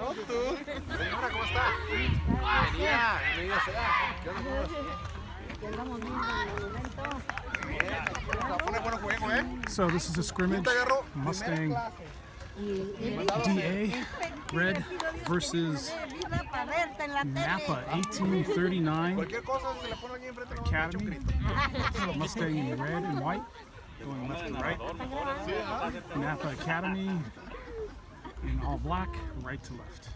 No tú. Señora, ¿cómo está? Bienvenida, bienvenida sea. ¿Qué onda, cómo estás? So this is a scrimmage, Mustang DA Red versus Napa 1839 Academy. Mustang in red and white, going left to right. Napa Academy in all black, right to left.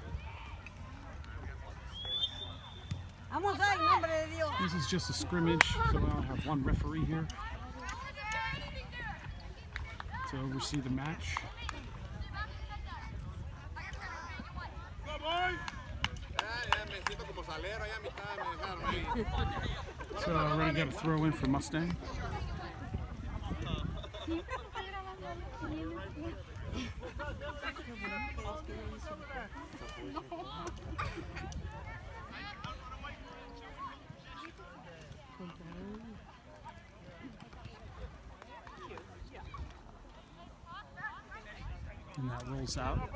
This is just a scrimmage, so I'll have one referee here to oversee the match. So already got a throw in for Mustang. And that rolls out.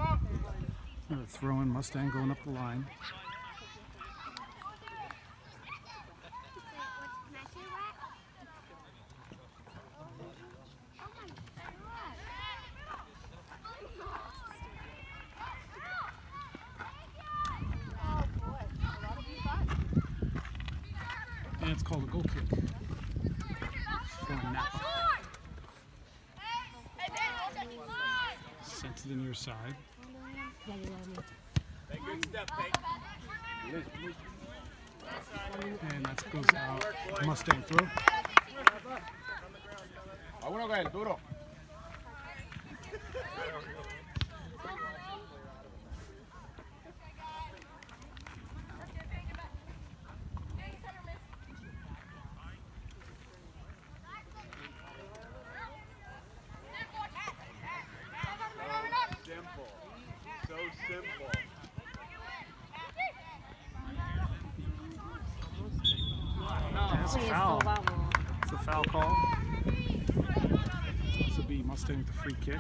Another throw in Mustang going up the line. And it's called a goal kick for Napa. Sent to the near side. And that goes out. Mustang throw. Simple. That's a foul. It's a foul call. This will be Mustang with the free kick.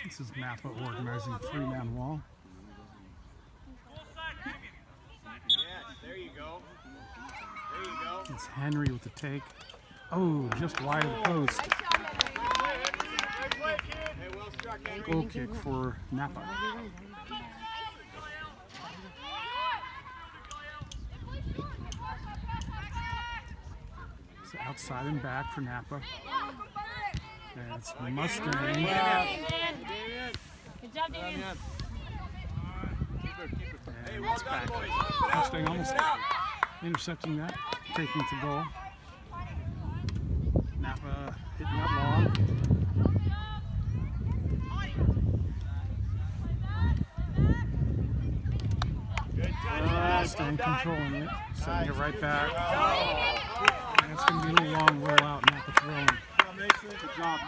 This is Napa organizing a three-man wall. There you go. There you go. It's Henry with the take. Oh, just wide of the post. Goal kick for Napa. So outside and back for Napa. And it's Mustang. Good job, Damian. And it's back. Mustang almost intercepting that, taking it to goal. Napa hitting that long. Mustang controlling it, setting it right back. And it's going to be a little long roll out. Napa throwing. Good job.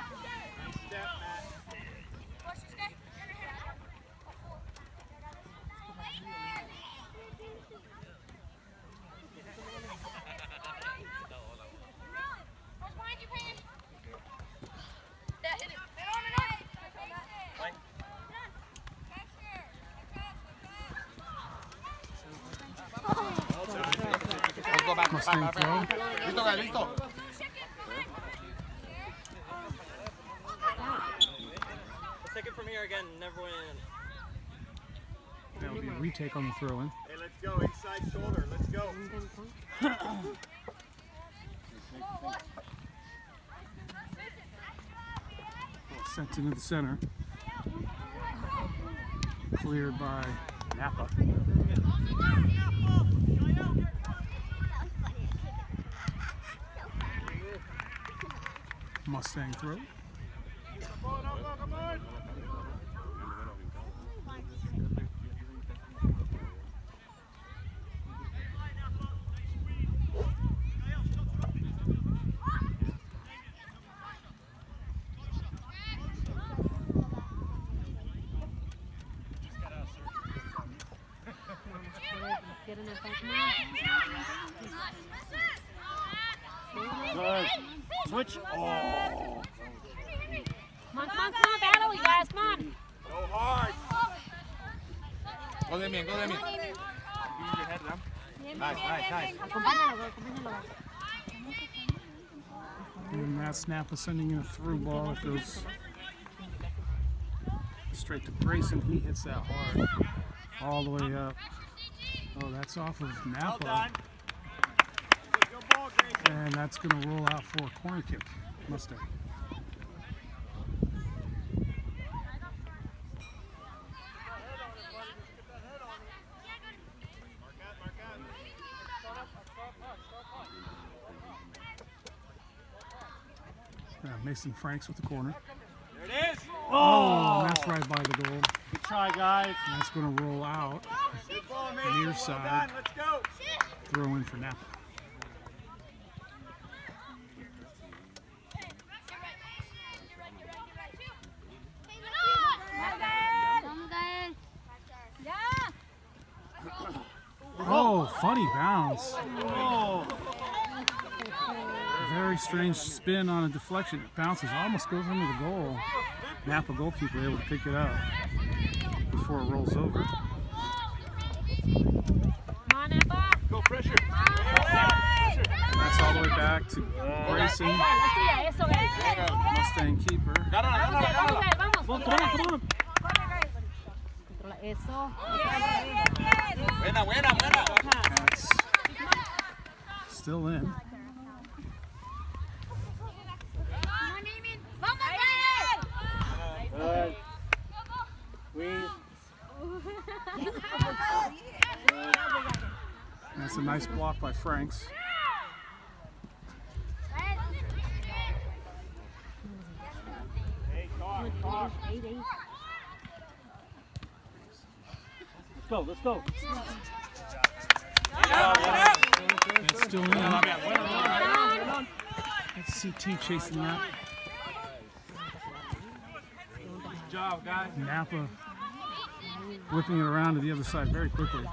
Mustang throw. Listo. Take it from here again, never went in. That'll be a retake on the throw in. Hey, let's go. Inside shoulder. Let's go. Sent into the center. Cleared by Napa. Mustang throw. Come on. Good. Switch. Oh. Come on, battle, you guys, come on. Go hard. Go Damien, go Damien. Use your head, Ram. Nice. And that's Napa sending in a through ball. It goes straight to Grayson. He hits that hard. All the way up. Oh, that's off of Napa. And that's going to roll out for a corner kick. Mustang. Mason Franks with the corner. There it is. Oh, and that's right by the goal. Good try, guys. And that's going to roll out. Good ball, Mason. Near side. Let's go. Throw in for Napa. Oh, funny bounce. Oh. Very strange spin on a deflection. It bounces, almost goes into the goal. Napa goalkeeper able to pick it up before it rolls over. Come on, Napa. Go pressure. That's all the way back to Grayson, Mustang keeper. That's still in. Good. Squeeze. That's a nice block by Franks. Let's go. It's still in. That's CT chasing that. Good job, guys. Napa whipping it around to the other side very quickly.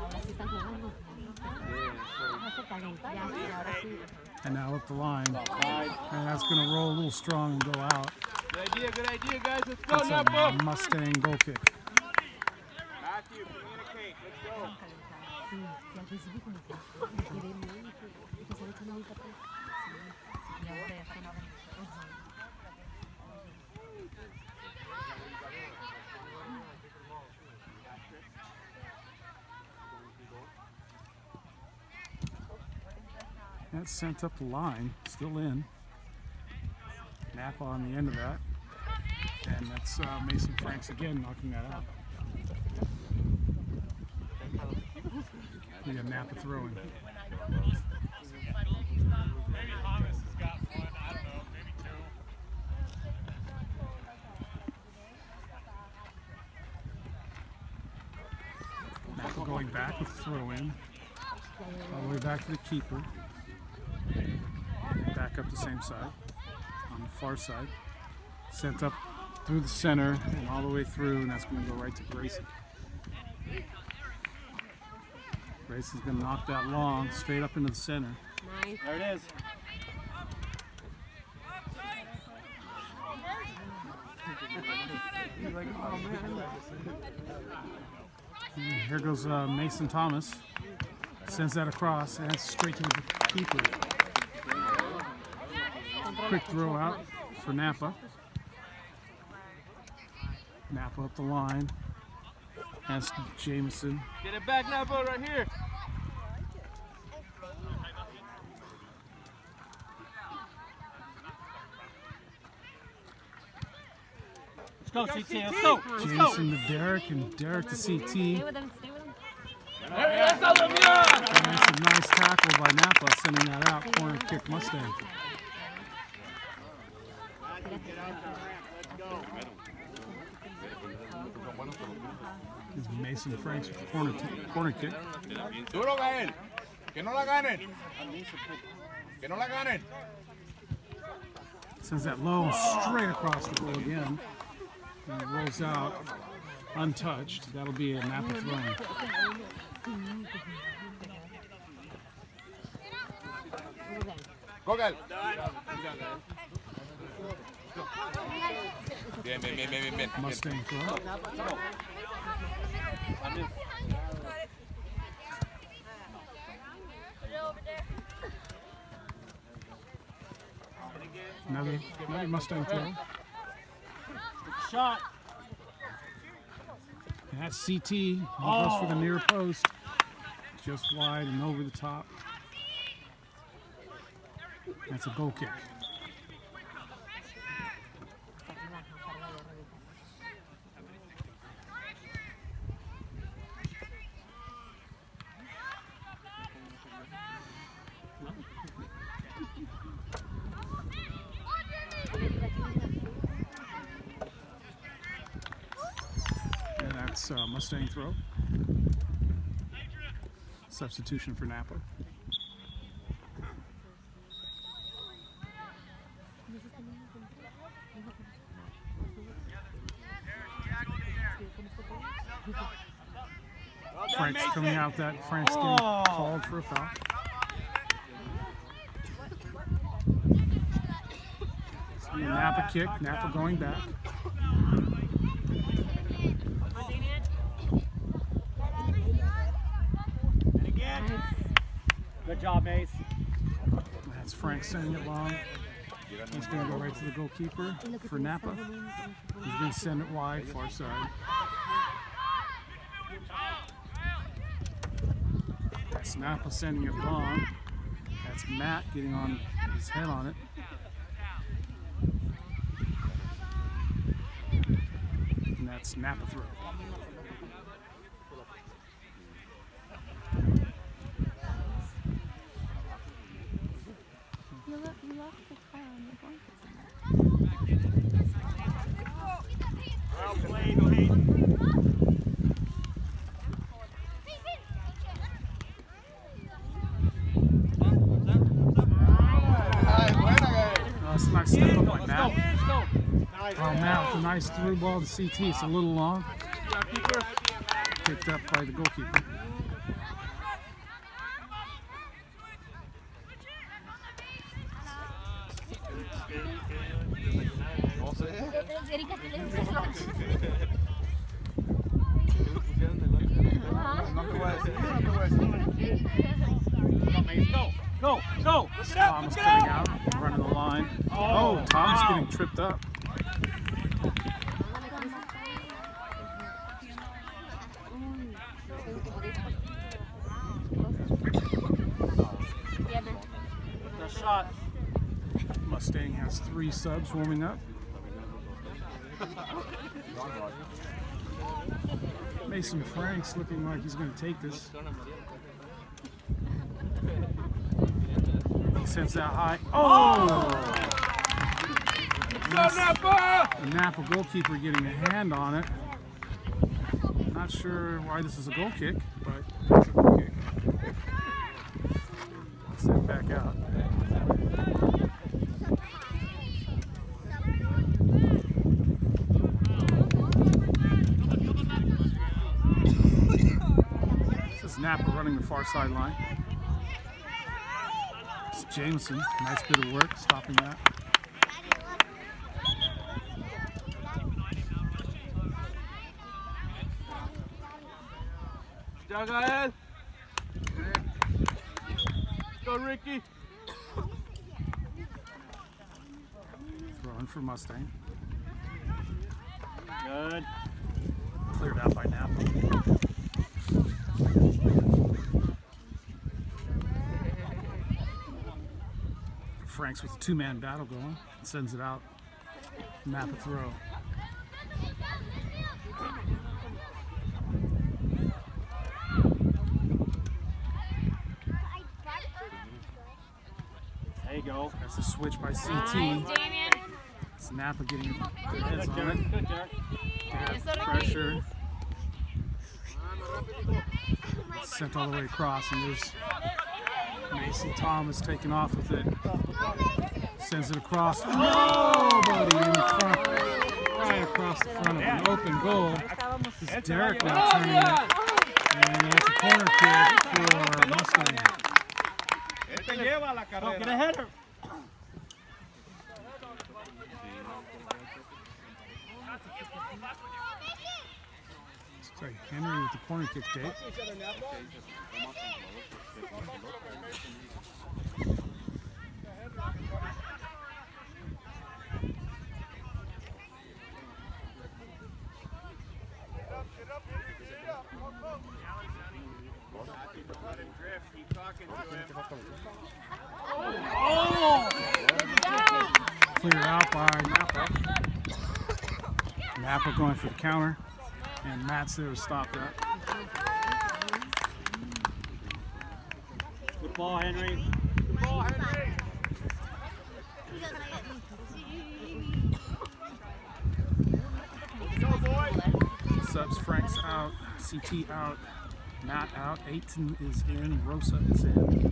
And now up the line. And that's going to roll a little strong and go out. Good idea, guys. Let's go, That's Napa. a Mustang goal kick. Matthew, communicate. Let's go. That's sent up the line, still in. Napa on the end of that. And that's Mason Franks again knocking that out. We got Napa throwing. Maybe Thomas has got one. I don't know. Maybe two. Napa going back with the throw in. All the way back to the keeper. And back up the same side. On the far side. Sent up through the center and all the way through, and that's going to go right to Grayson. Grayson's going to knock that long straight up into the center. Nice. There it is. And here goes Mason Thomas. Sends that across, and it's straight to the keeper. Quick throw out for Napa. Napa up the line. That's Jameson. Get it back, Napa, right here. Let's go, CT. Let's go. Jameson to Derek, and Derek to CT. Stay with him. And that's a nice tackle by Napa, sending that out. Corner kick Mustang. This is Mason Franks with the corner kick. Duro, Gael. Que no la ganen. Que no la ganen. Sends that low straight across the goal again. And it rolls out untouched. That'll be a Napa throw. Go, Gal. Bien, bien, bien, bien, bien. Mustang throw. Another Mustang throw. Shot. And that's CT. He goes for the near post. Just wide and over the top. That's a goal kick. And that's Mustang throw. Substitution for Napa. Frank's coming out that Frank's getting called for a foul. It's gonna be a Napa kick, Napa going back. And again. Good job, Mace. That's Frank sending it long. He's going to go right to the goalkeeper for Napa. He's going to send it wide, far side. That's Napa sending it long. That's Matt getting on his head on it. And that's Napa throw. Well played, O'Hayden. That's a nice step up by Matt. Let's go. Oh, Matt with a nice through ball to CT. It's a little long. Picked up by the goalkeeper. Go. Go. Thomas coming out, running the line. Oh, Thomas getting tripped up. The shot. Mustang has 3 subs warming up. Mason Frank's looking like he's going to take this. He sends that high. Oh! The Napa goalkeeper getting a hand on it. Not sure why this is a goal kick, but it's a goal kick. Send it back out. This is Napa running the far sideline. It's Jameson, nice bit of work stopping that. Go, Ricky. Throwing for Mustang. Good. Cleared out by Napa. Frank's with a 2-man battle going. Sends it out. Napa throw. There you go. That's a switch by CT. Nice, Damien. It's Napa getting their heads Good, on Derek. it. Good, Derek. Yeah, pressure. Sent all the way across, and there's Mason Thomas taking off with it. Sends it across. Nobody in front. Right across the front of an open goal. This is Derek now turning it. And it's a corner kick for Mustang. Oh, get a header. Sorry, Henry with the corner kick take. Clear out by Napa. Napa going for the counter, and Matt's there to stop that. Good ball, Henry. Good ball, Henry. Go, boy. Subs, Frank's out, CT out, Matt out, Aiton is in, Rosa is in.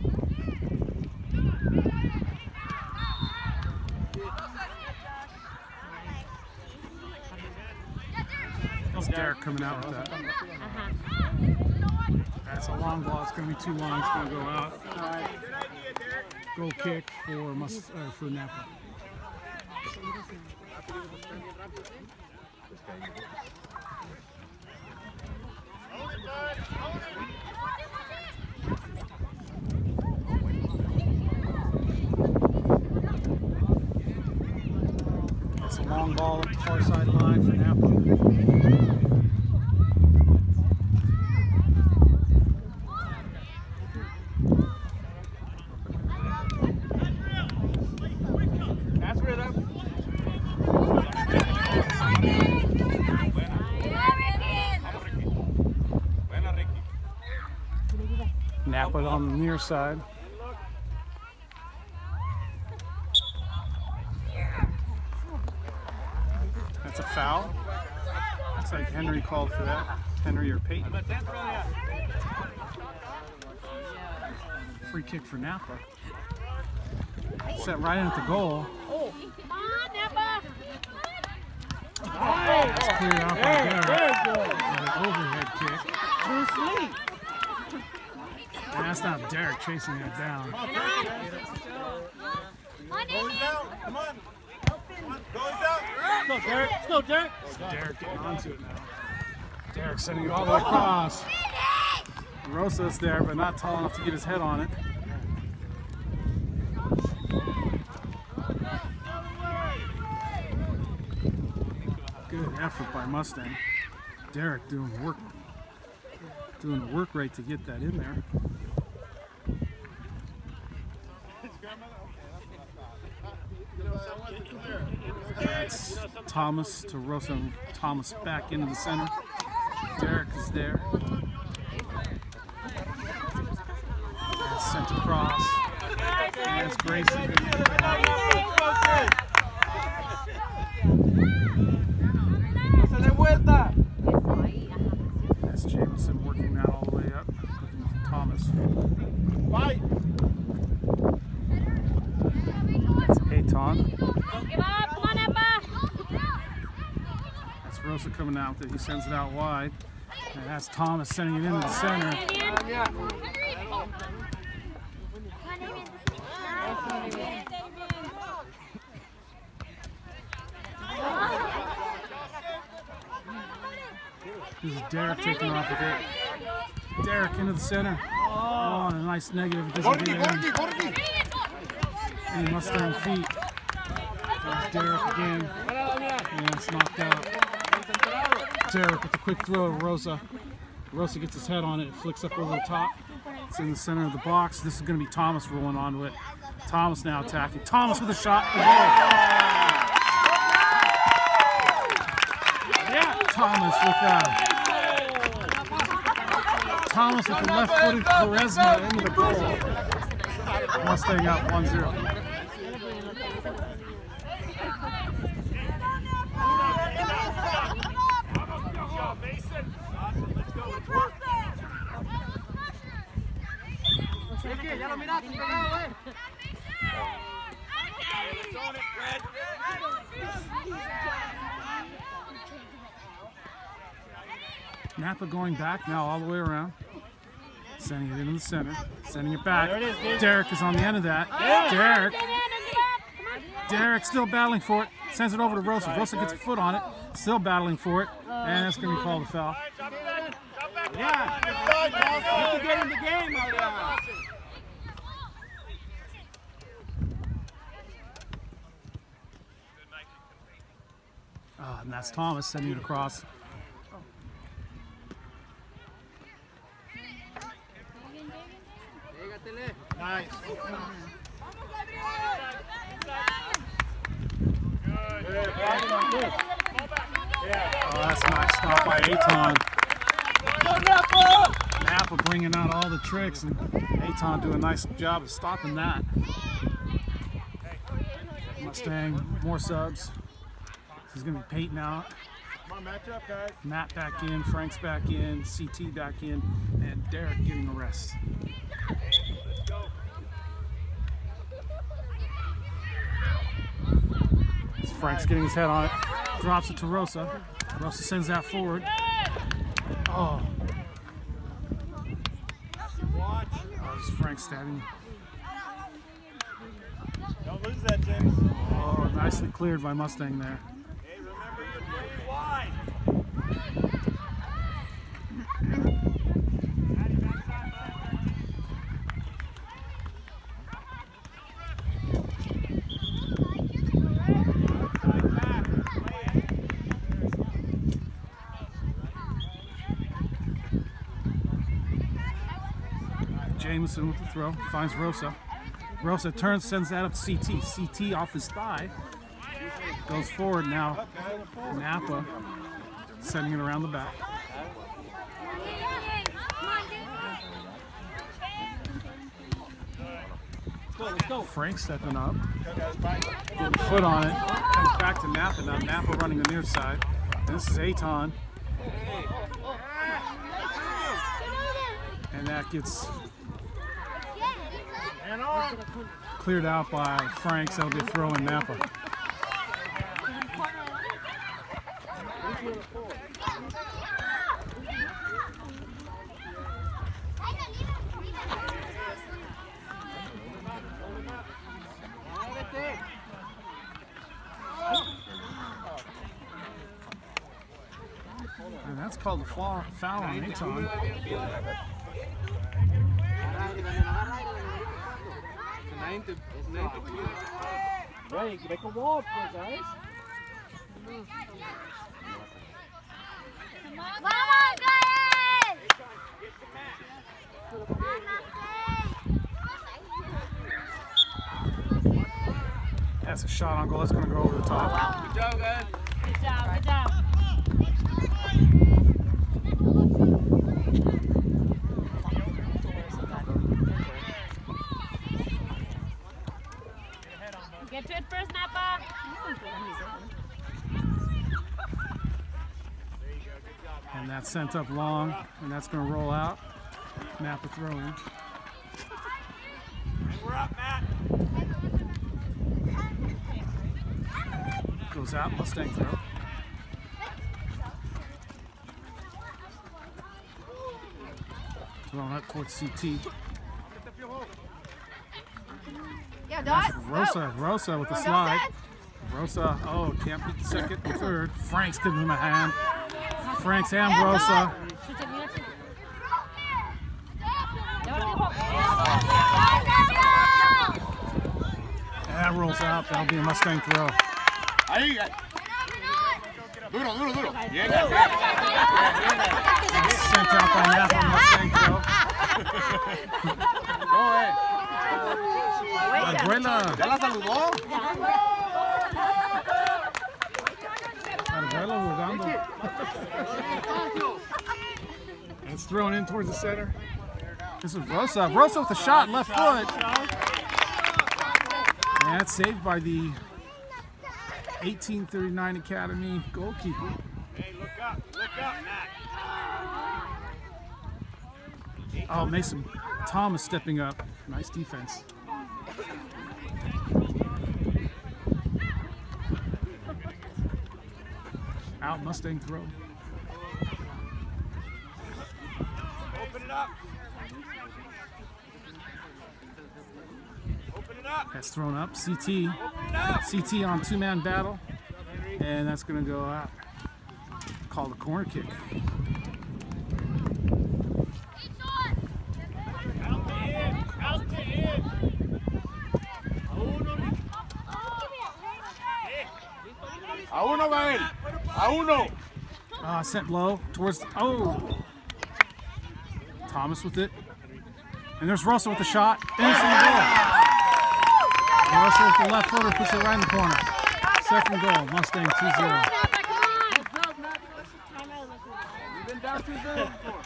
That's Derek coming out with that. That's a long ball. It's going to be too long. It's going to go out. Goal kick for Napa. That's a long ball up the far sideline for Napa. Napa on the near side. That's a foul. Looks like Henry called for that. Henry or Peyton. Free kick for Napa. Set right in at the goal. Come on, Napa. That's cleared out by Derek. An overhead kick. And that's not Derek chasing that down. Goes out. Come on. Goes out. Let's go, Derek. Let's go, Derek. Derek getting onto it now. Derek sending it all the way across. Rosa's there, but not tall enough to get his head on it. Good effort by Mustang. Derek doing the work rate to get that in there. That's Thomas to Rosa. Thomas back into the center. Derek is there. That's sent across. And that's Gracie. That's Jameson working that all the way up. Looking for Thomas. Fight. That's Aton. Don't give up. Come on, Napa. That's Rosa coming out with it. He sends it out wide. And that's Thomas sending it into the center. This is Derek taking off with it. Derek into the center. Oh, and a nice negative. It doesn't get in. And Mustang feet. There's Derek again. And it's knocked out. Derek with the quick throw to Rosa. Rosa gets his head on it. It flicks up over the top. It's in the center of the box. This is going to be Thomas rolling onto it. Thomas now attacking. Thomas with a shot. Thomas with that. Thomas with the left-footed charisma into the goal. Mustang out 1-0. Napa going back now all the way around. Sending it into the center. Sending it back. Derek is on the end of that. Derek still battling for it. Sends it over to Rosa. Rosa gets a foot on it. Still battling for it, and that's going to be called a foul. Yeah. You can get in the game, Adrian. And that's Thomas sending it across. Nice. Oh, that's a nice stop by Aton. Napa bringing out all the tricks, and Aton doing a nice job of stopping that. Mustang, more subs. This is going to be Peyton out. Come on, match up, guys. Matt back in, Frank's back in, CT back in, and Derek getting a rest. Frank's getting his head on it, drops it to Rosa. Rosa sends that forward. Oh, this is Frank stabbing. Don't lose that, James. Oh, nicely cleared by Mustang there. Hey, remember you're playing wide. Jameson with the throw, finds Rosa. Rosa turns, sends that up to CT. CT off his thigh. Goes forward now. Napa sending it around the back. Let's go. Frank stepping up. Getting a foot on it. Comes back to Napa now. Napa running the near side. And this is Aton. And that gets cleared out by Frank, so it'll be a throw in Napa. And that's called a foul on Aton. Hey, make a wall up here, guys. Come on, guys! That's a shot on goal. That's going to go over the top. Good job, guys. Good job, good job. Get to it first, Napa. And that's sent up long, and that's going to roll out. Napa throwing. We're up, Matt. Goes out, Mustang throw. Thrown up towards CT. Yeah, That's Dot. Rosa with the slide. Rosa, oh, can't beat the second and third. Frank's giving him a hand. Frank's hand, Rosa. And that rolls out. That'll be a Mustang throw. Ahí. Duro, duro, duro. Bien, Sent out by Napa, Mustang throw. Go ahead. Arguela. ¿Ya la saludó? Arguela jugando. And it's thrown in towards the center. This is Rosa. Rosa with a shot, left foot. And that's saved by the 1839 Academy goalkeeper. Hey, look up, Matt. Oh, Mason Thomas stepping up. Nice defense. Out, Mustang throw. Open it up. Open it up. That's thrown up. CT on two-man battle. And that's going to go out. called a corner kick. A uno va él. A uno. Sent low towards the, Thomas with it. And there's Russell with the shot. And it's in the goal. And Russell with the left footer puts it right in the corner. Second goal, Mustang 2-0. We've been down 2-0 before.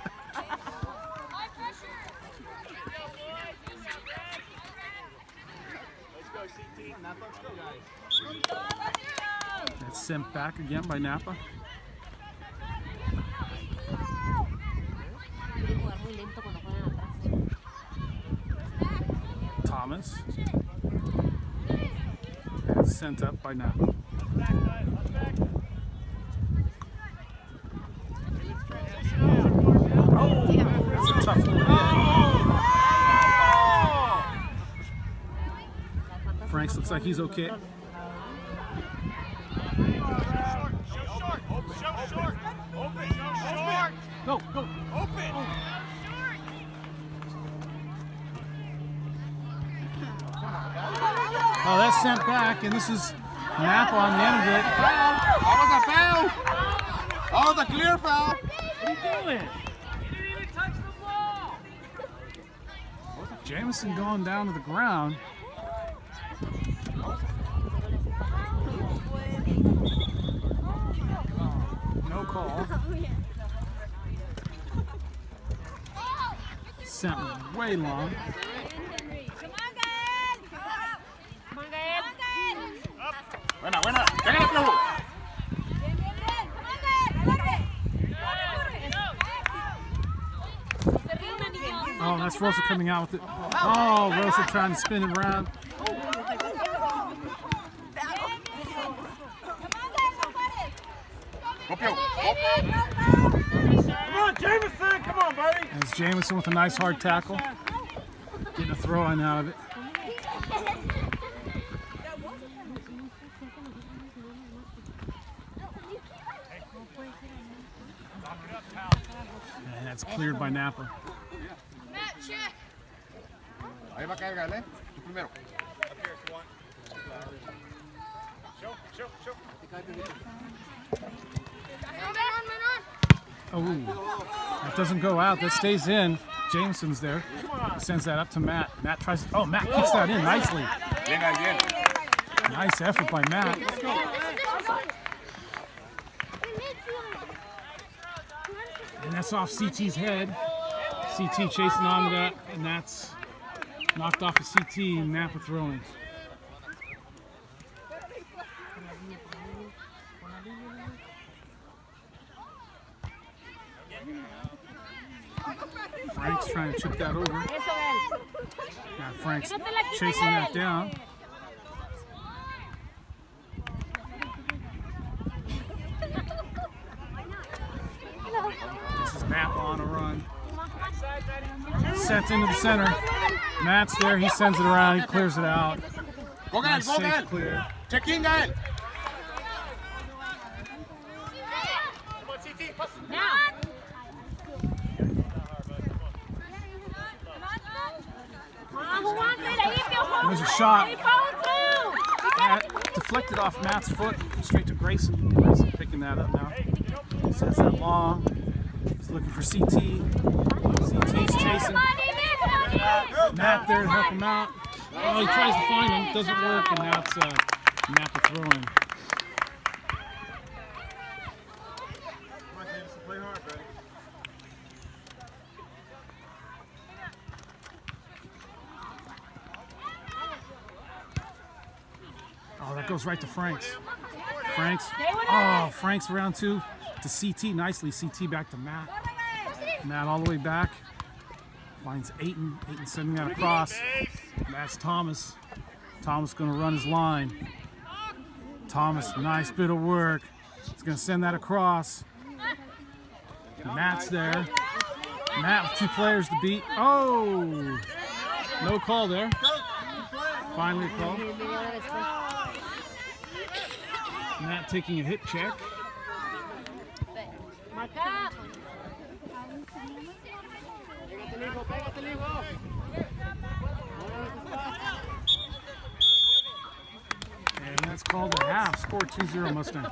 Let's go, CT. Napa, let's go, guys. That's sent back again by Napa. Thomas. And sent up by Napa. That's a tough one. Franks looks like he's okay. Go, go. Open. Oh, that's sent back, and this is Napa on the end of it. That was a foul. That was a clear foul. What are you doing? He didn't even touch the ball. Jamison going down to the ground. No call. Sent way long. Buena, buena. Pégale, Plomo. Oh, that's Rosa coming out with it. Oh, Rosa trying to spin it around. Come on, Jameson. Come on, buddy. There's Jamison with a nice hard tackle. Getting a throw in out of it. And that's cleared by Napa. Ahí va a caer Gale. Tú primero. Oh, that doesn't go out. That stays in. Jameson's there. He sends that up to Matt. Matt tries. Oh, Matt kicks that in nicely. Nice effort by Matt. And that's off CT's head. CT chasing onto that, and that's knocked off of CT and Napa throwing. Frank's trying to chip that over. Now Frank's chasing that down. This is Napa on a run. Sent into the center. Matt's there. He sends it around. He clears it out. Go, Gael. Go, Gael. Clear. Check in, Gael. There's a shot. That deflected off Matt's foot, straight to Grayson. Grayson picking that up now. He sends that long. He's looking for CT. CT's chasing. Matt there to help him out. Oh, he tries to find him. Doesn't work, and now it's Napa throwing. Oh, that goes right to Franks. Franks around two to CT nicely. CT back to Matt. Matt all the way back. Finds Ayton. Ayton sending that across. That's Thomas. Thomas going to run his line. Thomas, nice bit of work. He's going to send that across. Matt's there. Matt with two players to beat. Oh! No call there. Finally a call. Matt taking a hit check. Back up. And that's called a half. Score 2-0 Mustang.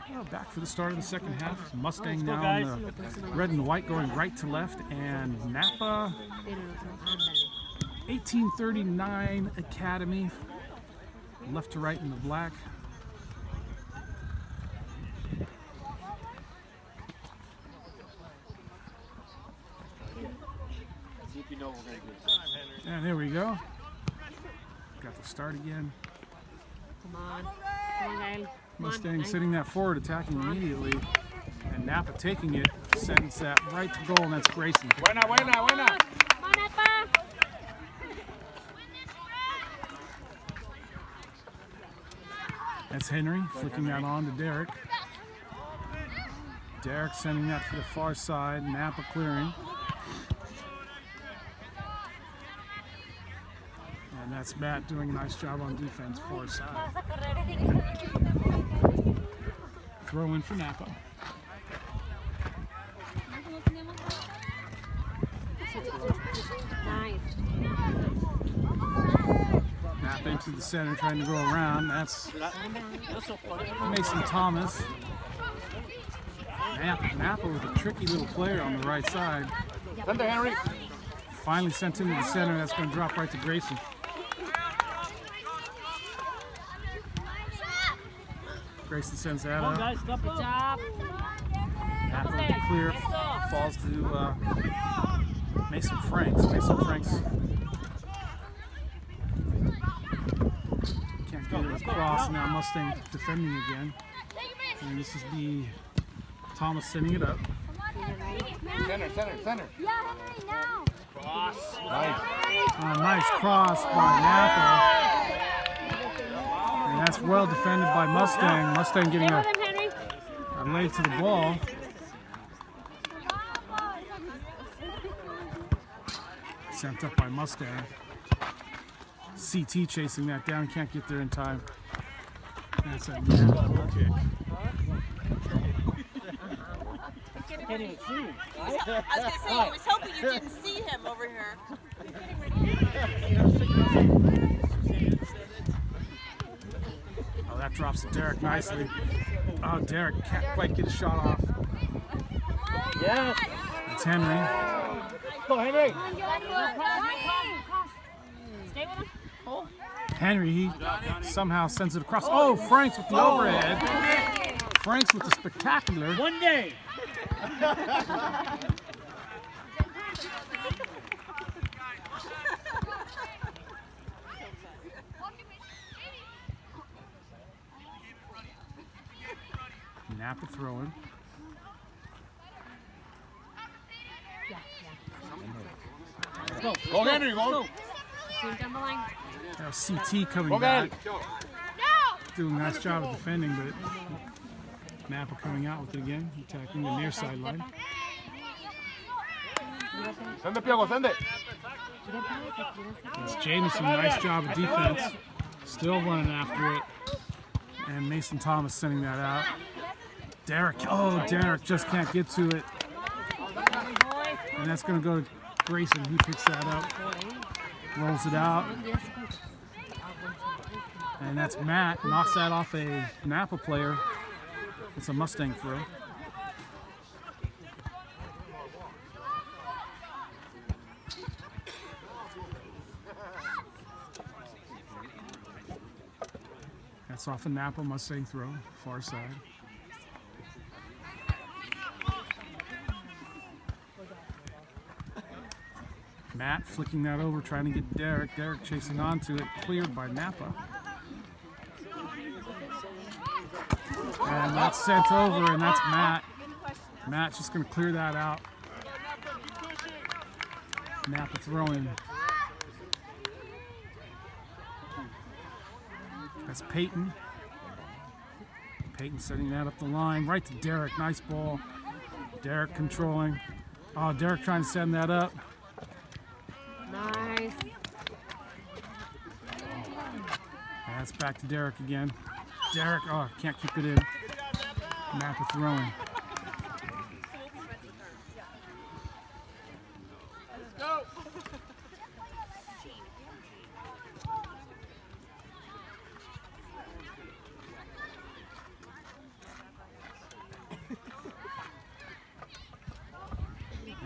Well, back for the start of the second half. Mustang now in the red and white going right to left, and Napa 1839 Academy left to right in the black. And there we go. Got the start again. Come on. Come on, Gail. Mustang sitting that forward, attacking immediately, and Napa taking it, sends that right to goal, and that's Grayson. Buena, buena, buena. Come on, Napa. That's Henry flicking that on to Derek. Derek sending that to the far side, Napa clearing. And that's Matt doing a nice job on defense, far side. Throw in for Napa. Nice. Napa into the center, trying to go around. That's Mason Thomas. Napa with a tricky little player on the right side. Send it, Henry. Finally sent into the center. That's going to drop right to Grayson. Grayson sends that up. Good job. Napa with the clear. Falls to Mason Franks. Mason Franks can't get it across. Now Mustang defending again. And this is the Thomas sending it up. Center, center, center. Yeah, Henry, now. Nice. Nice cross by Napa. And that's well defended by Mustang. Mustang getting Stay a with him, Henry. leg to the ball. Sent up by Mustang. CT chasing that down. Can't get there in time. That's a Napa kick. Can't even see him. I was gonna say, I was hoping you didn't see him over here. Oh, that drops to Derek nicely. Oh, Derek can't quite get a shot off. Yes. It's Henry. Go, Henry. Stay with him. Henry, he somehow sends it across. Oh, Franks with the overhead. Franks with the spectacular. One day. Napa throwing. Go, Henry, go. See him down the line. Now CT coming Go, back. Henry. Doing a nice job of defending, but Napa coming out with it again, attacking the near sideline. Send it, Piago, send it. It's Jameson, nice job of defense. Still running after it. And Mason Thomas sending that out. Derek just can't get to it. And that's going to go to Grayson, who picks that up. Rolls it out. And that's Matt, knocks that off a Napa player. It's a Mustang throw. That's off a Napa Mustang throw, far side. Matt flicking that over, trying to get Derek. Derek chasing onto it, cleared by Napa. And that's sent over, and that's Matt. Matt's just going to clear that out. Napa throwing. That's Peyton. Peyton setting that up the line, right to Derek. Nice ball. Derek controlling. Oh, Derek trying to send that up. Nice. And that's back to Derek again. Derek, oh, can't keep it in. Napa throwing.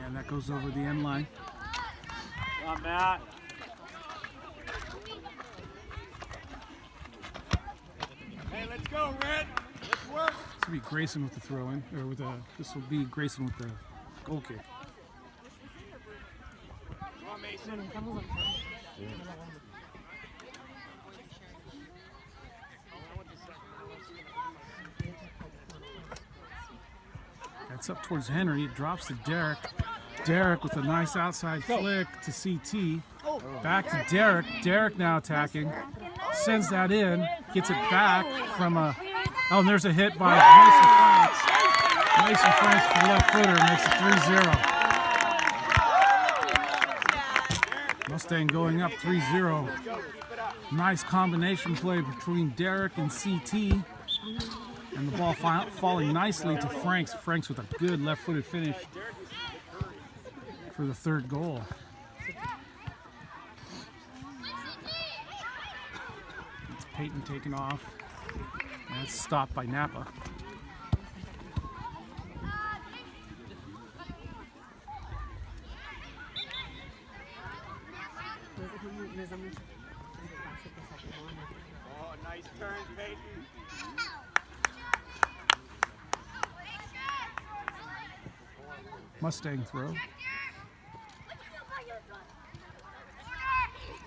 And that goes over the end line. Come on, Matt. Hey, let's go, Red. Let's work. This will be Grayson with the throw-in, or with a. This will be Grayson with the goal kick. Come on, Mason. That's up towards Henry. It drops to Derek. Derek with a nice outside flick to CT. Back to Derek. Derek now attacking. Sends that in. Gets it back from a. Oh, and there's a hit by Mason Franks. Mason Franks for the left footer makes it 3-0. Mustang going up 3-0. Nice combination play between Derek and CT. And the ball falling nicely to Franks. Franks with a good left-footed finish for the third goal. It's Peyton taken off. And it's stopped by Napa. Oh, nice turn, Peyton. Mustang throw.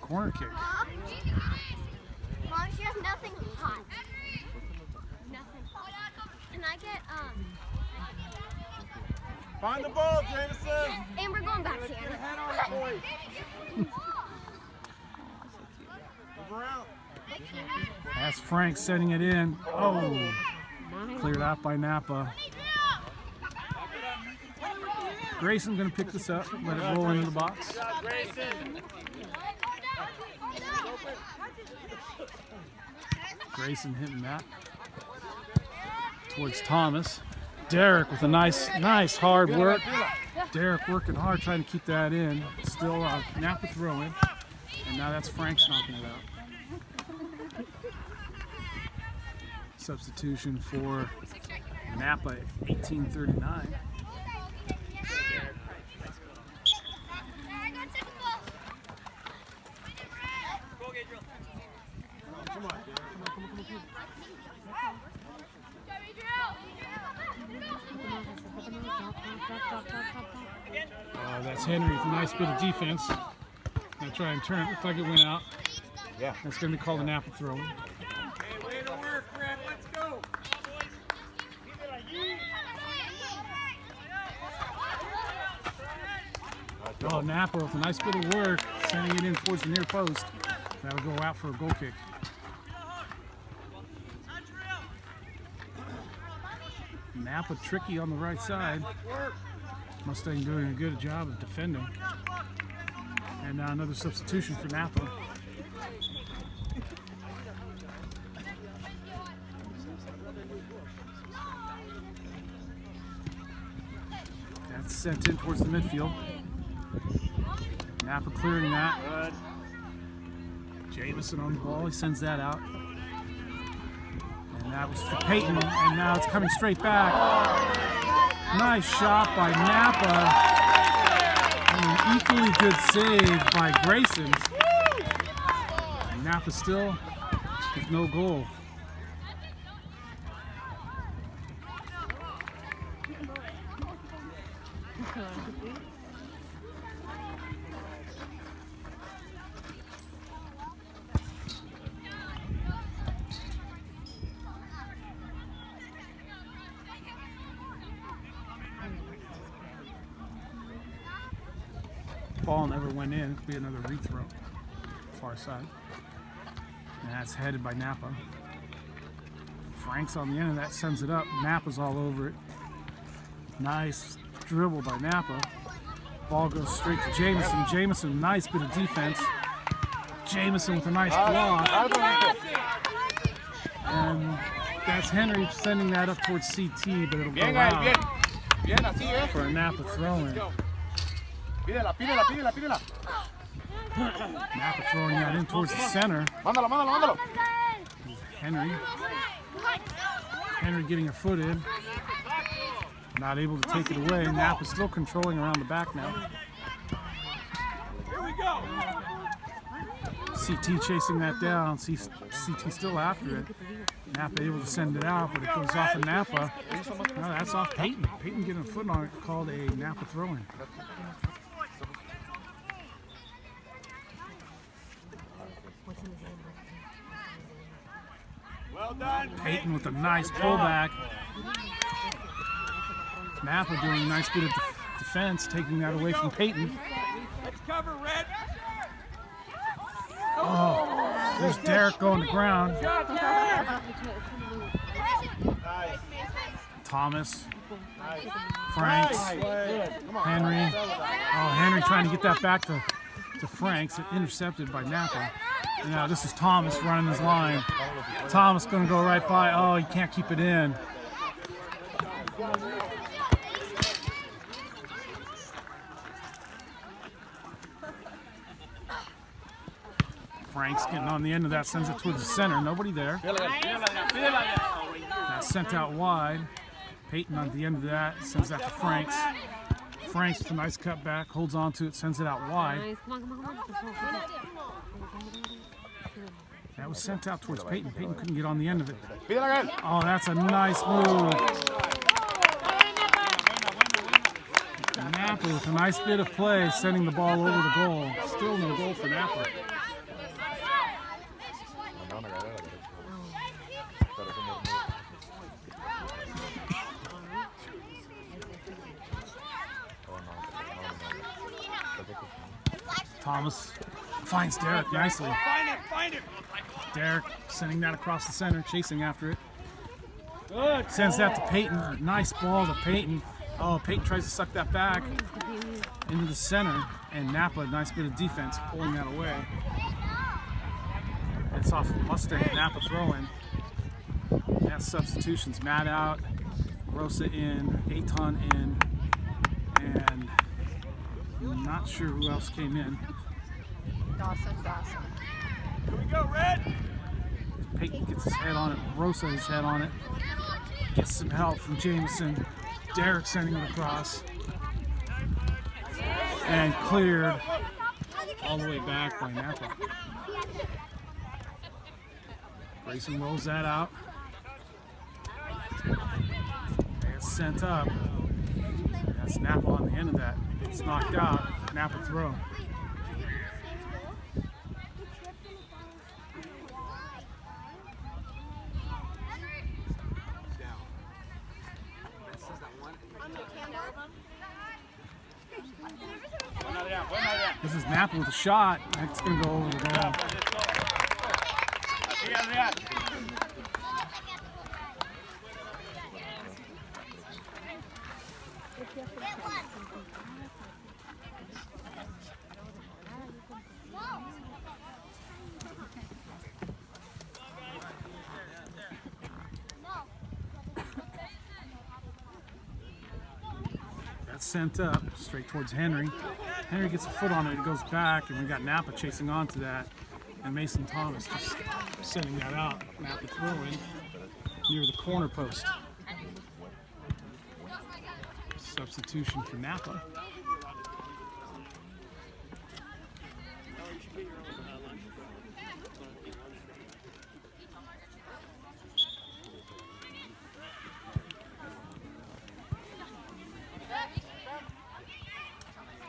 Corner kick. Mom, she has nothing hot. Nothing. Can I get Find the ball, Jameson. And we're going back, Sienna. Head on it, boys. Move around. That's Frank sending it in. Oh, cleared out by Napa. Grayson going to pick this up, let it roll into the box. Good job, Grayson. Grayson hitting that towards Thomas. Derek with a nice hard work. Derek working hard, trying to keep that in. Still Napa throwing, and now that's Frank's knocking it out. Substitution for Napa at 18:39. That's Henry with a nice bit of defense. Gonna try and turn it. Looks like it went out. Yeah. That's going to be called a Napa throw. Hey, way to work, Red. Let's go. Oh, Napa with a nice bit of work, sending it in towards the near post. That'll go out for a goal kick. Napa tricky on the right side. Mustang doing a good job of defending. And now another substitution for Napa. That's sent in towards the midfield. Napa clearing that. Jameson on the ball, he sends that out. And that was for Peyton, and now it's coming straight back. Nice shot by Napa. And an equally good save by Grayson. And Napa still with no goal. Ball never went in. It could be another rethrow. Far side. And that's headed by Napa. Frank's on the end of that, sends it up. Napa's all over it. Nice dribble by Napa. Ball goes straight to Jameson. Jameson, nice bit of defense. Jameson with a nice block. And That's Henry sending that up towards CT, but it'll go Bien, Gael, out bien. Bien, así, for a Napa throw-in. Pídela, pídela, pídela, pídela. Napa throwing that in towards the center. Mándalo, mándalo, mándalo. Henry getting her foot in. Not able to take it away. Napa still controlling around the back now. Here we go. CT chasing that down. CT still after it. Napa able to send it out, but it goes off of Napa. No, that's off Peyton. Peyton getting a foot on it, called a Napa throw-in. Well done. Peyton with a nice pullback. Napa doing a nice bit of defense, taking that away from Peyton. Let's cover, Red. Oh, there's Derek going to ground. Thomas, Franks, Henry. Oh, Henry trying to get that back to Franks, intercepted by Napa. And now this is Thomas running his line. Thomas going to go right by. Oh, he can't keep it in. Franks getting on the end of that, sends it towards the center. Nobody there. That's sent out wide. Peyton on the end of that, sends that to Franks. Franks with a nice cutback, holds on to it, sends it out wide. That was sent out towards Peyton. Peyton couldn't get on the end of it. Oh, that's a nice move. Napa with a nice bit of play, sending the ball over the goal. Still no goal for Napa. Thomas finds Derek nicely. Derek sending that across the center, chasing after it. Sends that to Peyton. Nice ball to Peyton. Oh, Peyton tries to suck that back into the center, and Napa, nice bit of defense, pulling that away. It's off of Mustang, Napa throwing. That's substitutions. Matt out, Rosa in, Aton in, and I'm not sure who else came in. Dawson. Here we go, Red. Peyton gets his head on it, Rosa his head on it. Gets some help from Jameson. Derek sending it across. And cleared all the way back by Napa. Grayson rolls that out. It's sent up. That's Napa on the end of that. It's knocked out. Napa throw. This is Napa with a shot. It's going to go over the goal. That's sent up straight towards Henry. Henry gets a foot on it, it goes back, and we got Napa chasing onto that. And Mason Thomas just sending that out. Napa throwing near the corner post. Substitution for Napa.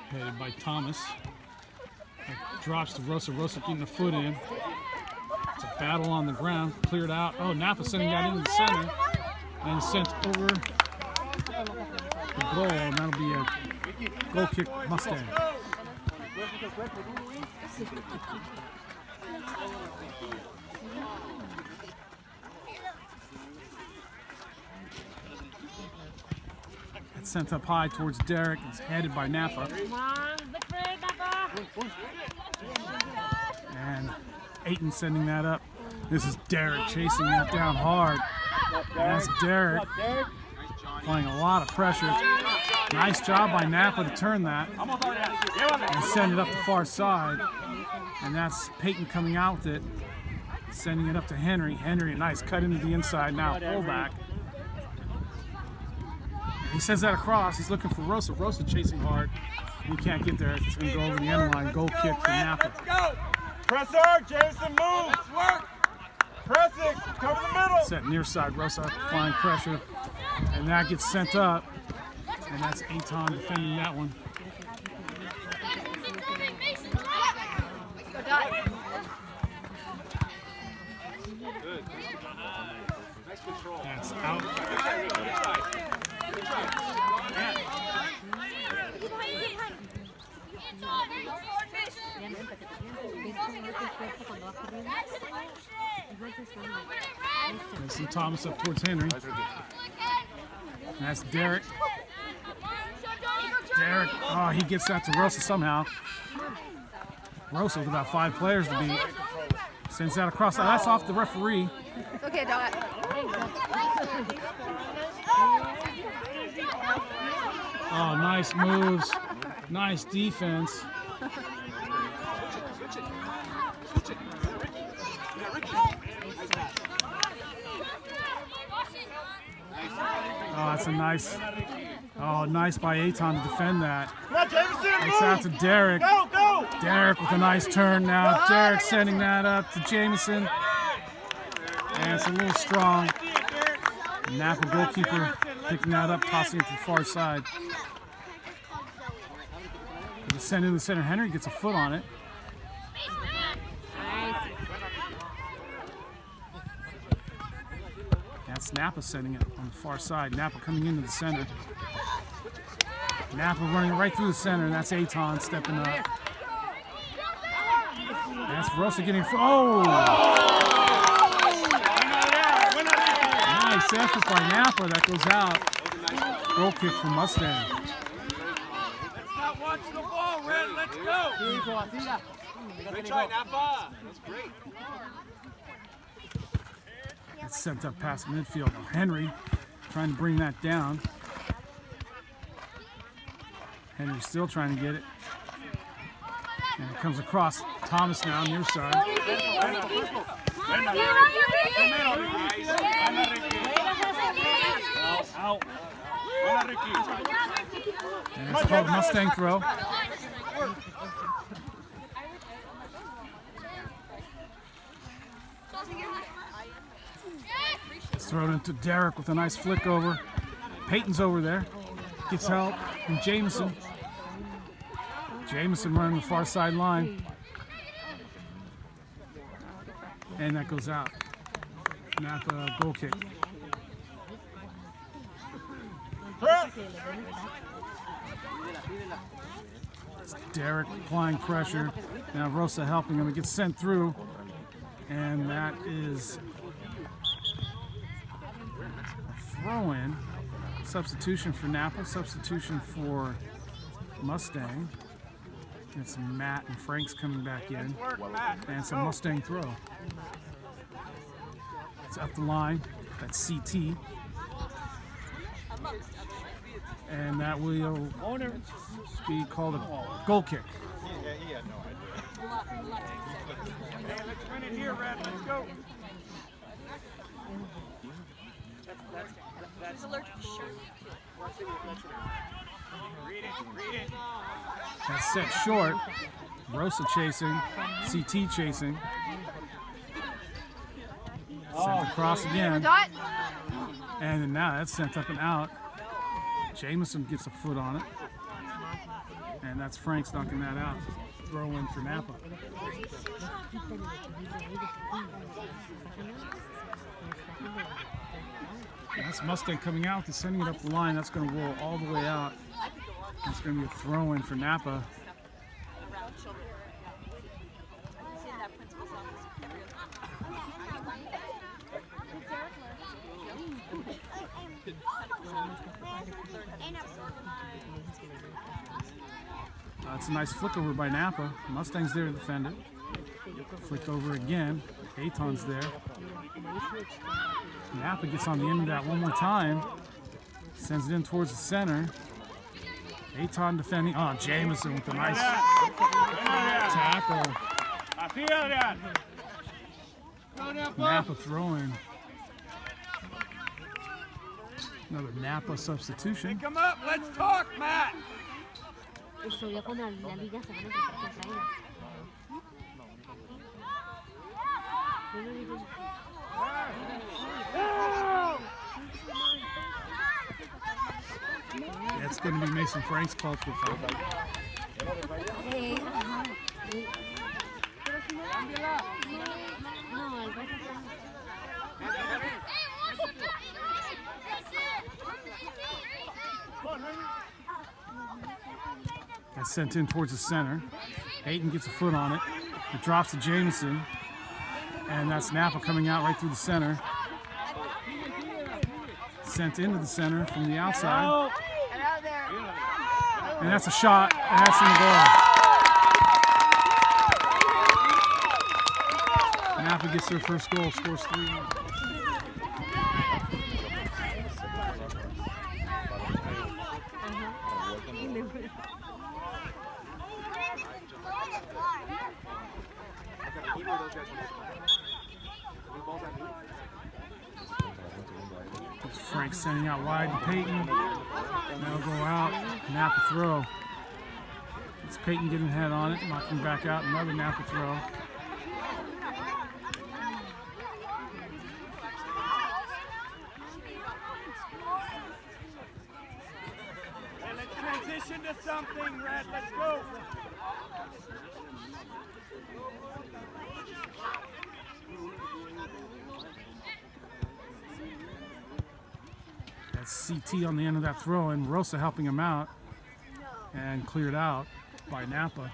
Headed by Thomas. It drops to Rosa. Rosa getting the foot in. It's a battle on the ground. Cleared out. Oh, Napa sending that into the center. And sent over the goal. And that'll be a goal kick Mustang. It's sent up high towards Derek. It's headed by Napa. And Aiton sending that up. This is Derek chasing that down hard. That's Derek applying a lot of pressure. Nice job by Napa to turn that and send it up the far side. And that's Peyton coming out with it, sending it up to Henry. Henry, a nice cut into the inside now, pullback. He sends that across. He's looking for Rosa. Rosa chasing hard. He can't get there. It's going to go over the end line. Goal kick for Napa. Press hard, Jason, move. Let's work. Press it. Cover the middle. Set near side. Rosa applying pressure. And that gets sent up. And that's Aton defending that one. That's out. Mason Thomas up towards Henry. And that's Derek. Derek, oh, he gets that to Rosa somehow. Rosa with about 5 players to beat. Sends that across. That's off the referee. Okay, Dot. Oh, nice moves. Nice defense. Oh, that's a nice. Oh, nice by Aton to defend that. It's out to Derek. Derek with a nice turn now. Derek sending that up to Jameson. And it's a little strong. Napa goalkeeper picking that up, tossing it to the far side. The send into the center. Henry gets a foot on it. That's Napa sending it on the far side. Napa coming into the center. Napa running right through the center, and that's Aton stepping up. That's Rosa getting. Oh! Nice effort by Napa. That goes out. Goal kick for Mustang. Let's not watch the ball, Red. Let's go. Great try, Napa. That's great. It's sent up past midfield. Henry trying to bring that down. Henry still trying to get it. And it comes across Thomas now, near side. Out. And it's called Mustang throw. It's thrown into Derek with a nice flick over. Peyton's over there. Gets help from Jameson. Jameson running the far side line. And that goes out. Napa goal kick. It's Derek applying pressure. Now Rosa helping him. It gets sent through. And that is a throw-in. Substitution for Napa. Substitution for Mustang. It's Matt and Frank's coming back in. And it's a Mustang throw. It's up the line. That's CT. And that will be called a goal kick. He had no idea. Hey, let's win it here, Red. Let's go. He's allergic to sugar. Read it. That's set short. Rosa chasing. CT chasing. Sent across again. And now that's sent up and out. Jameson gets a foot on it. And that's Frank's knocking that out. Throw in for Napa. That's Mustang coming out. They're sending it up the line. That's going to roll all the way out. It's going to be a throw in for Napa. That's a nice flick over by Napa. Mustang's there to defend it. Flick over again. Aton's there. Napa gets on the end of that one more time. Sends it in towards the center. Aton defending. Oh, Jameson with a nice tackle. Napa throwing. Another Napa substitution. Come up, let's talk, Matt. Eso ya cuando la liga se van a enfrentar contra ellas. That's going to be Mason Frank's call for foul. That's sent in towards the center. Ayton gets a foot on it. It drops to Jameson. And that's Napa coming out right through the center. Sent into the center from the outside. And that's a shot, and that's in the goal. Napa gets their first goal, scores 3. Frank sending out wide to Peyton. That'll go out. Napa throw. It's Peyton getting head on it, knocking back out. Another Napa throw. Hey, let's transition to something, Red. Let's go. That's CT on the end of that throw, and Rosa helping him out, and cleared out by Napa.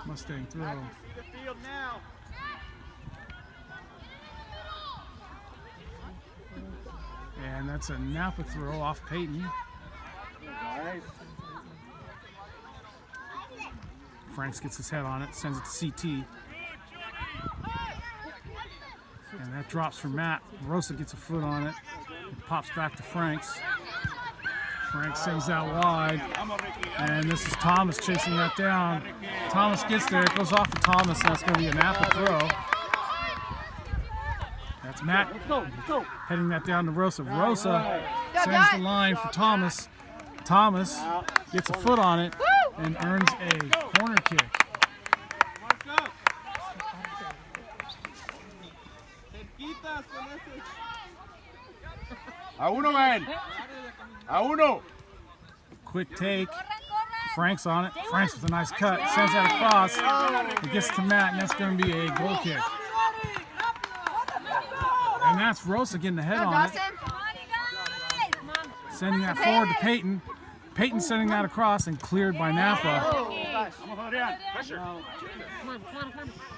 Mustang throw. See the field now. And that's a Napa throw off Peyton. Nice. Franks gets his head on it, sends it to CT. And that drops for Matt. Rosa gets a foot on it. It pops back to Franks. Franks sends that wide. And this is Thomas chasing that down. Thomas gets there. It goes off of Thomas. That's going to be a Napa throw. That's Matt heading that down to Rosa. Rosa sends the line for Thomas. Thomas gets a foot on it and earns a corner kick. A uno, man. A uno. Quick take. Frank's on it. Frank's with a nice cut. Sends that across. It gets to Matt, and that's going to be a goal kick. And that's Rosa getting the head on it. Sending that forward to Peyton. Peyton sending that across and cleared by Napa.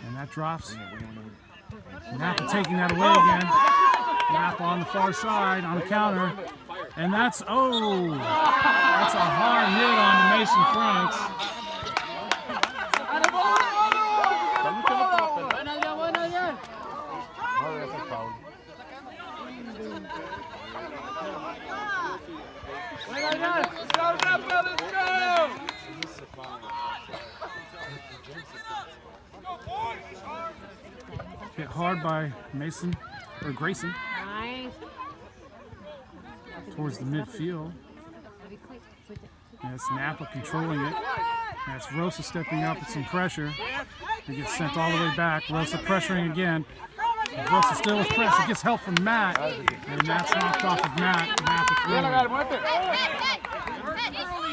And that drops. Napa taking that away again. Napa on the far side on the counter. And that's a hard hit on Mason Franks. Hit hard by Mason or Grayson. Nice. Towards the midfield. And it's Napa controlling it. That's Rosa stepping up with some pressure. It gets sent all the way back. Rosa pressuring again. Rosa still with pressure. Gets help from Matt. And that's knocked off of Matt. Napa throwing.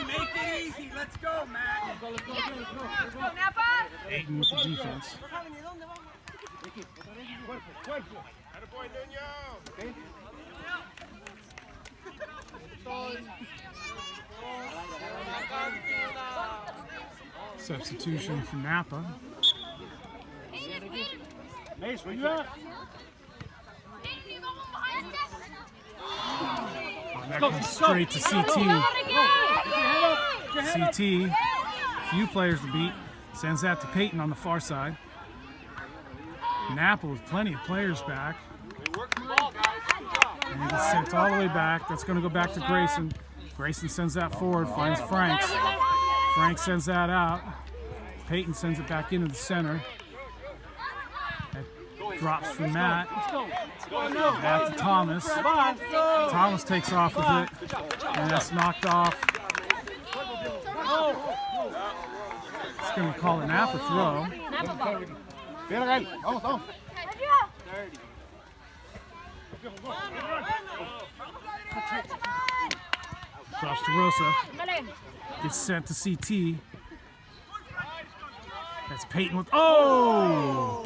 Make it easy. Let's go, Matt. Ayton with the defense. Substitution for Napa. Mace, where you at? That comes straight to CT. CT, few players to beat. Sends that to Peyton on the far side. Napa with plenty of players back. And he gets sent all the way back. That's going to go back to Grayson. Grayson sends that forward, finds Franks. Frank sends that out. Peyton sends it back into the center. That drops from Matt. Back to Thomas. Thomas takes off with it. And that's knocked off. It's going to call a Napa throw. Drops to Rosa. Gets sent to CT. That's Peyton with, oh!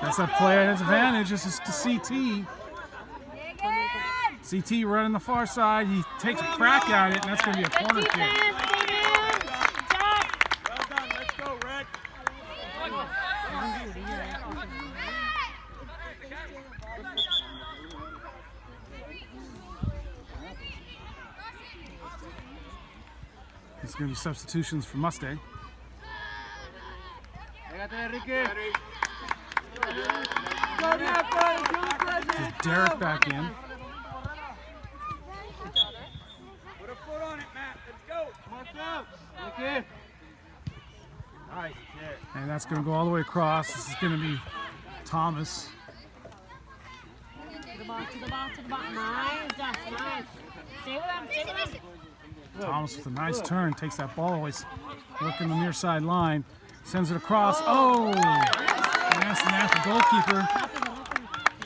That's a player advantage. This is to CT. CT running the far side. He takes a crack at it, and that's going to be a corner kick. There's going to be substitutions for Mustang. There's Derek back in. Put a foot on it, Matt. Let's go. Mark out. Okay. Nice. And that's going to go all the way across. This is going to be Thomas. To the ball, to the ball, to the ball. Nice, Josh, nice. Stay with him, stay with him. Thomas with a nice turn, takes that ball, always working the near side line, sends it across. Oh! And that's the Napa goalkeeper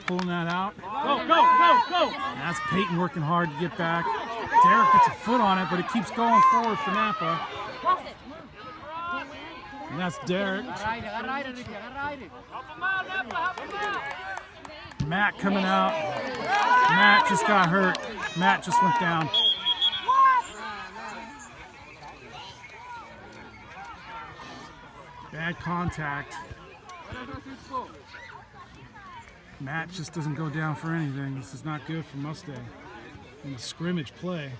pulling that out. Go, go, go, go. And that's Peyton working hard to get back. Derek gets a foot on it, but it keeps going forward for Napa. And that's Derek. Matt coming out. Matt just got hurt. Matt just went down. Bad contact. Matt just doesn't go down for anything. This is not good for Mustang in a scrimmage play.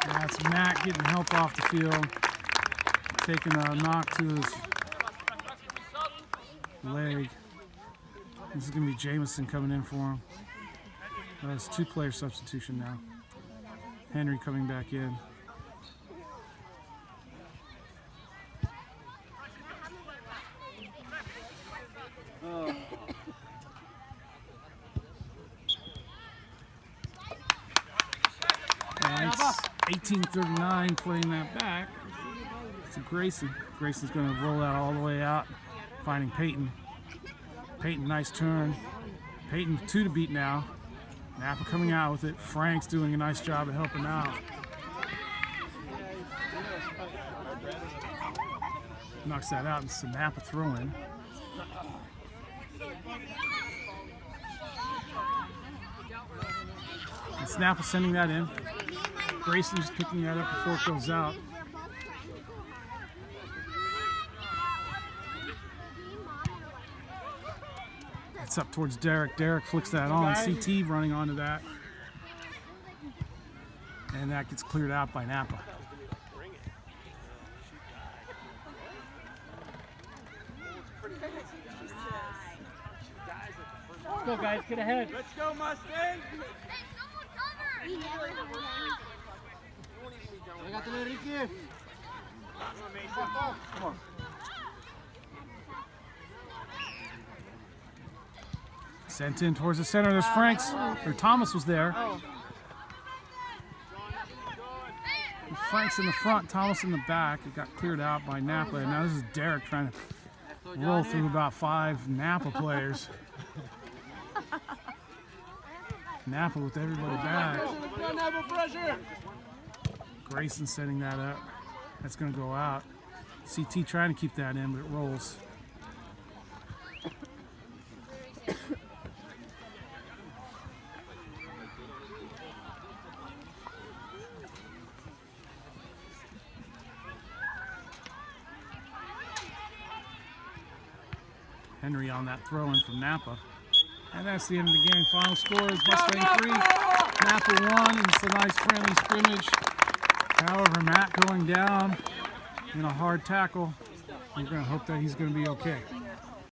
That's Matt getting help off the field, taking a knock to his leg. This is going to be Jameson coming in for him. That's two-player substitution now. Henry coming back in. And it's 1839 playing that back to Grayson. Grayson's going to roll that all the way out, finding Peyton. Peyton, nice turn. Peyton, 2 to beat now. Napa coming out with it. Frank's doing a nice job of helping out. Knocks that out, and it's a Napa throw-in. It's Napa sending that in. Grayson just picking that up before it goes out. It's up towards Derek. Derek flicks that on. CT running onto that. And that gets cleared out by Napa. Let's go, guys. Get ahead. Let's go, Mustang. Come on. Sent in towards the center. There's Frank's, or Thomas was there. Frank's in the front, Thomas in the back. It got cleared out by Napa. And now this is Derek trying to roll through about 5 Napa players. Napa with everybody back. Grayson setting that up. That's going to go out. CT trying to keep that in, but it rolls. Henry on that throw in from Napa. And that's the end of the game. Final score is Mustang 3, Napa 1. And it's a nice friendly scrimmage. However, Matt going down in a hard tackle. We're going to hope that he's going to be okay.